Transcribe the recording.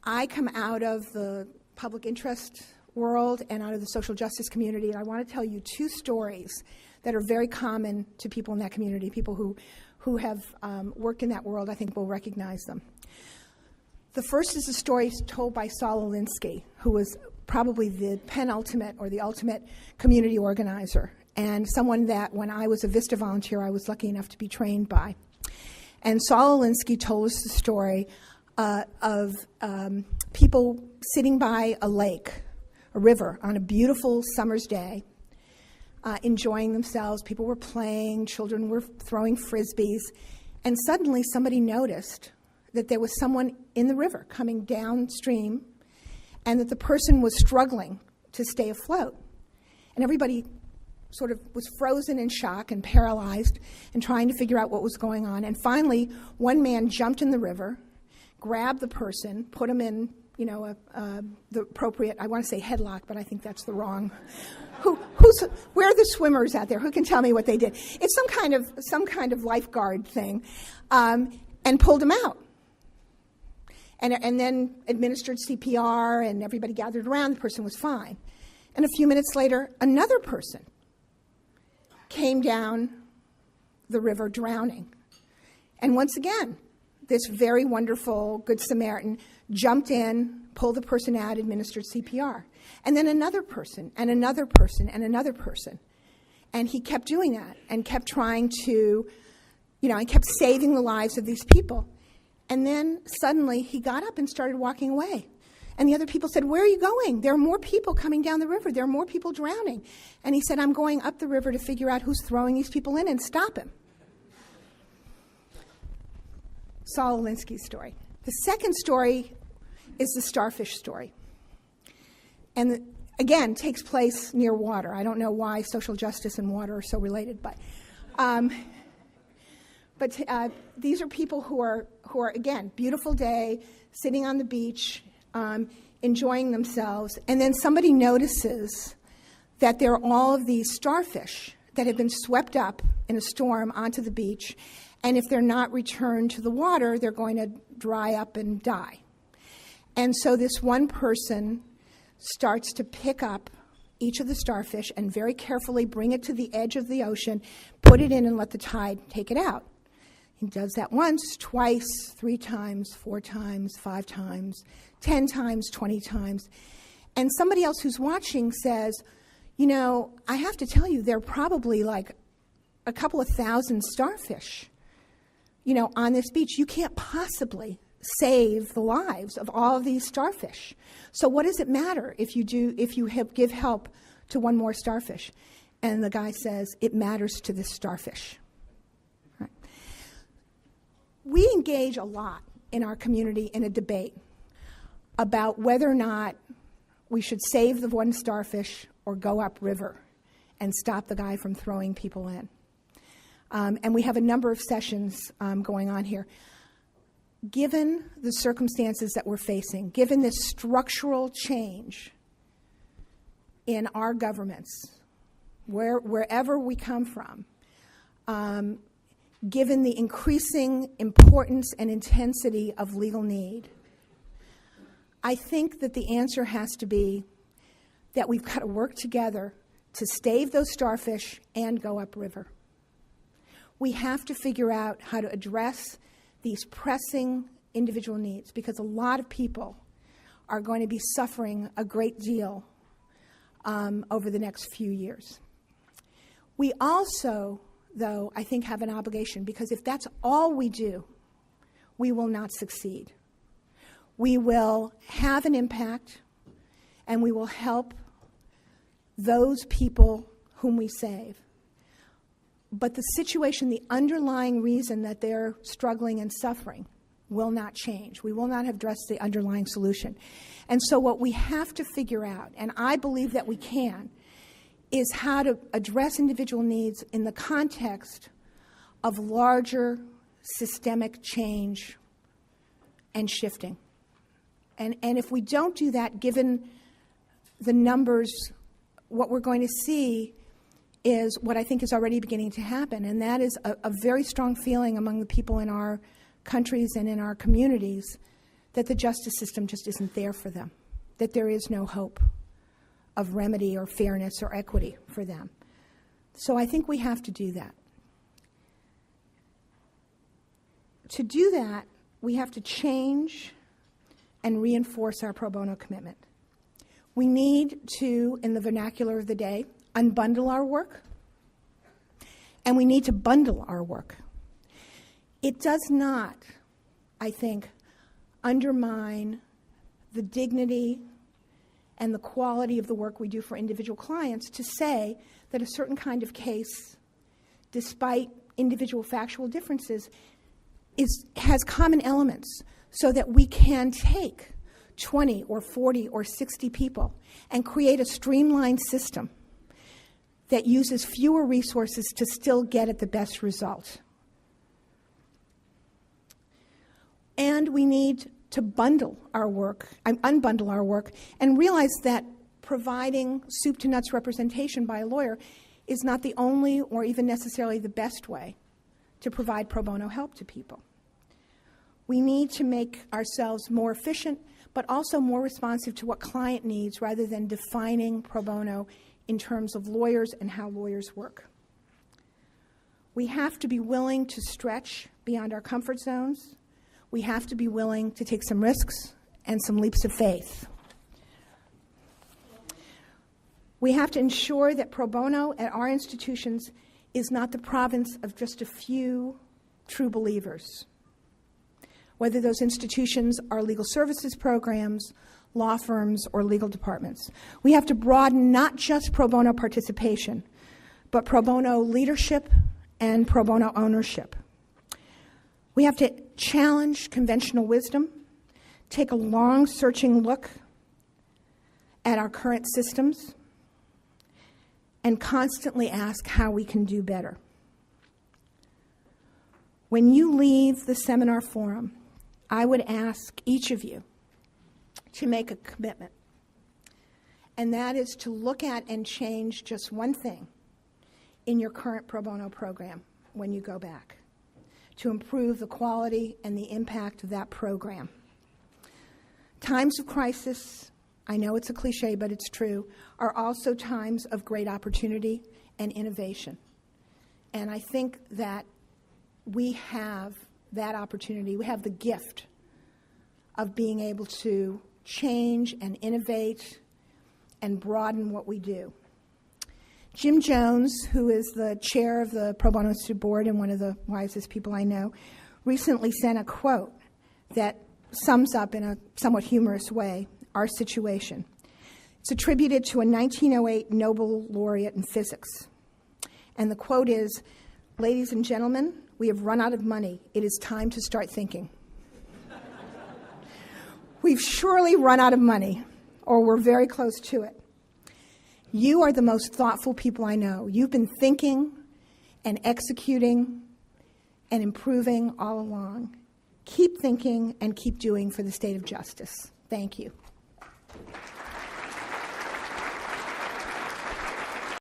I come out of the public interest world and out of the social justice community, and I want to tell you two stories that are very common to people in that community. People who have worked in that world, I think, will recognize them. The first is a story told by Saul Alinsky, who was probably the penultimate or the ultimate community organizer, and someone that when I was a VISTA volunteer, I was lucky enough to be trained by. And Saul Alinsky told us the story of people sitting by a lake, a river, on a beautiful summer's day, enjoying themselves. People were playing, children were throwing frisbees, and suddenly somebody noticed that there was someone in the river coming downstream, and that the person was struggling to stay afloat. And everybody sort of was frozen in shock and paralyzed and trying to figure out what was going on. And finally, one man jumped in the river, grabbed the person, put him in, the appropriate, I want to say headlock, but I think that's the wrong. Where are the swimmers out there? Who can tell me what they did? It's some kind of lifeguard thing, and pulled him out. And then administered CPR, and everybody gathered around. The person was fine. And a few minutes later, another person came down the river drowning. And once again, this very wonderful Good Samaritan jumped in, pulled the person out, administered CPR. And then another person, and another person, and another person. And he kept doing that, and kept trying to, and kept saving the lives of these people. And then suddenly he got up and started walking away. And the other people said, "Where are you going? There are more people coming down the river. There are more people drowning." And he said, "I'm going up the river to figure out who's throwing these people in and stop him." Saul Alinsky's story. The second story is the Starfish story. And again, takes place near water. I don't know why social justice and water are so related, but these are people who are again, beautiful day, sitting on the beach, enjoying themselves, and then somebody notices that there are all of these starfish that have been swept up in a storm onto the beach, and if they're not returned to the water, they're going to dry up and die. And so this one person starts to pick up each of the starfish and very carefully bring it to the edge of the ocean, put it in, and let the tide take it out. He does that once, twice, 3 times, 4 times, 5 times, 10 times, 20 times. And somebody else who's watching says, I have to tell you, there are probably like a couple of thousand starfish, on this beach. You can't possibly save the lives of all of these starfish. So what does it matter if you give help to one more starfish? And the guy says, it matters to this starfish. Right. We engage a lot in our community in a debate about whether or not we should save the one starfish or go upriver and stop the guy from throwing people in. And we have a number of sessions going on here. Given the circumstances that we're facing, given this structural change in our governments, wherever we come from, given the increasing importance and intensity of legal need, I think that the answer has to be that we've got to work together to save those starfish and go upriver. We have to figure out how to address these pressing individual needs, because a lot of people are going to be suffering a great deal over the next few years. We also, though, I think have an obligation, because if that's all we do, we will not succeed. We will have an impact, and we will help those people whom we save. But the situation, the underlying reason that they're struggling and suffering will not change. We will not have addressed the underlying solution. And so what we have to figure out, and I believe that we can, is how to address individual needs in the context of larger systemic change and shifting. And if we don't do that, given the numbers, what we're going to see is what I think is already beginning to happen, and that is a very strong feeling among the people in our countries and in our communities that the justice system just isn't there for them, that there is no hope of remedy or fairness or equity for them. So I think we have to do that. To do that, we have to change and reinforce our pro bono commitment. We need to, in the vernacular of the day, unbundle our work, and we need to bundle our work. It does not, I think, undermine the dignity and the quality of the work we do for individual clients to say that a certain kind of case, despite individual factual differences, has common elements so that we can take 20 or 40 or 60 people and create a streamlined system that uses fewer resources to still get at the best result. And we need to unbundle our work, and realize that providing soup to nuts representation by a lawyer is not the only or even necessarily the best way to provide pro bono help to people. We need to make ourselves more efficient, but also more responsive to what client needs rather than defining pro bono in terms of lawyers and how lawyers work. We have to be willing to stretch beyond our comfort zones. We have to be willing to take some risks and some leaps of faith. We have to ensure that pro bono at our institutions is not the province of just a few true believers, whether those institutions are legal services programs, law firms, or legal departments. We have to broaden not just pro bono participation, but pro bono leadership and pro bono ownership. We have to challenge conventional wisdom, take a long, searching look at our current systems, and constantly ask how we can do better. When you leave the seminar forum, I would ask each of you to make a commitment, and that is to look at and change just one thing in your current pro bono program when you go back, to improve the quality and the impact of that program. Times of crisis, I know it's a cliche, but it's true, are also times of great opportunity and innovation. And I think that we have that opportunity. We have the gift of being able to change and innovate and broaden what we do. Jim Jones, who is the chair of the Pro Bono Institute Board and one of the wisest people I know, recently sent a quote that sums up in a somewhat humorous way our situation. It's attributed to a 1908 Nobel laureate in physics. And the quote is, "Ladies and gentlemen, we have run out of money. It is time to start thinking." We've surely run out of money, or we're very close to it. You are the most thoughtful people I know. You've been thinking and executing and improving all along. Keep thinking and keep doing for the state of justice. Thank you.